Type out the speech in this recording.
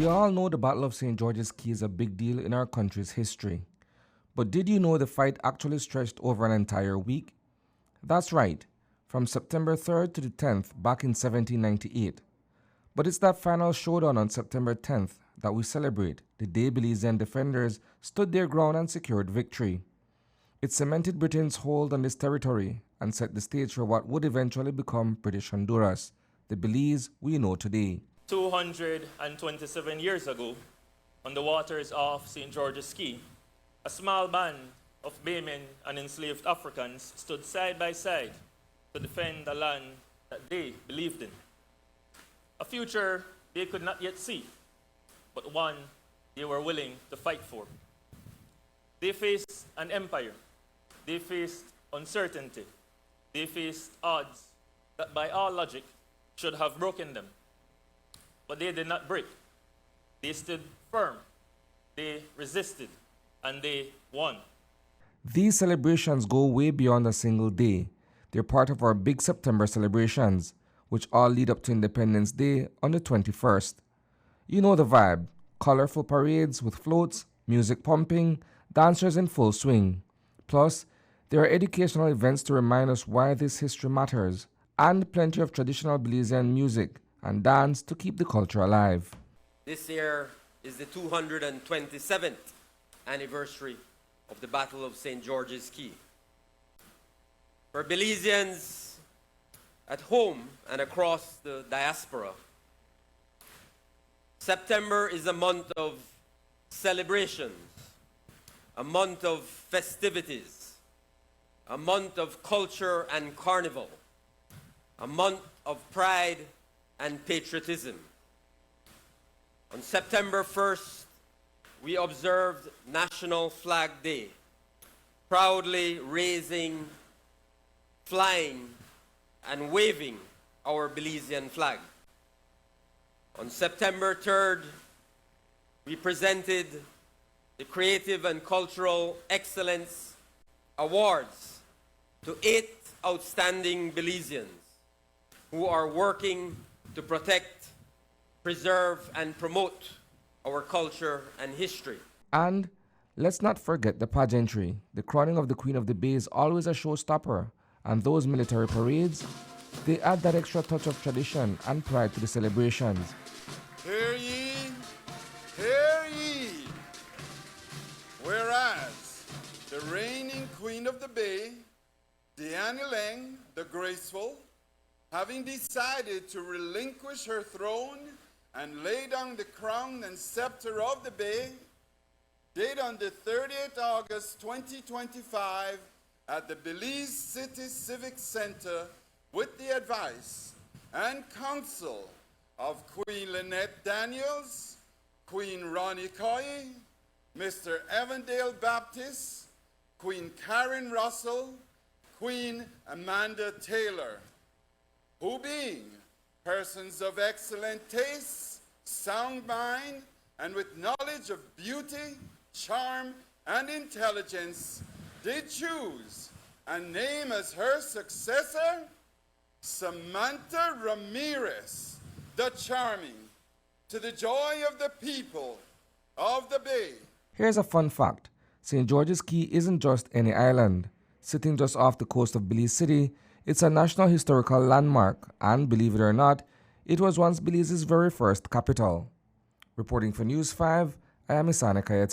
We all know the Battle of St. George's Caye is a big deal in our country's history. But did you know the fight actually stretched over an entire week? That's right, from September 3rd to the 10th back in 1798. But it's that final showdown on September 10th that we celebrate, the day Belizean defenders stood their ground and secured victory. It cemented Britain's hold on this territory and set the stage for what would eventually become British Honduras, the Belize we know today. 227 years ago, on the waters of St. George's Caye, a small band of Baymen and enslaved Africans stood side by side to defend the land that they believed in. A future they could not yet see, but one they were willing to fight for. They faced an empire. They faced uncertainty. They faced odds that by all logic should have broken them. But they did not break. They stood firm. They resisted. And they won. These celebrations go way beyond a single day. They're part of our big September celebrations, which all lead up to Independence Day on the 21st. You know the vibe. Colorful parades with floats, music pumping, dancers in full swing. Plus, there are educational events to remind us why this history matters, and plenty of traditional Belizean music and dance to keep the culture alive. This year is the 227th anniversary of the Battle of St. George's Caye. For Belizeans at home and across the diaspora, September is a month of celebrations, a month of festivities, a month of culture and carnival, a month of pride and patriotism. On September 1st, we observed National Flag Day, proudly raising, flying, and waving our Belizean flag. On September 3rd, we presented the Creative and Cultural Excellence Awards to 8 outstanding Belizeans who are working to protect, preserve, and promote our culture and history. And let's not forget the pageantry. The crowning of the Queen of the Bay is always a showstopper, and those military parades, they add that extra touch of tradition and pride to the celebrations. Hear ye, hear ye. Whereas the reigning Queen of the Bay, Diane Leng the Graceful, having decided to relinquish her throne and lay down the crown and scepter of the Bay, did on the 30th August 2025 at the Belize City Civic Center with the advice and counsel of Queen Lynette Daniels, Queen Ronnie Caye, Mr. Evandale Baptist, Queen Karen Russell, Queen Amanda Taylor, who being persons of excellent taste, sound mind, and with knowledge of beauty, charm, and intelligence, did choose and name as her successor Samantha Ramirez, the Charming, to the joy of the people of the Bay. Here's a fun fact. St. George's Caye isn't just any island. Sitting just off the coast of Belize City, it's a national historical landmark, and believe it or not, it was once Belize's very first capital. Reporting for News 5, I am Caye.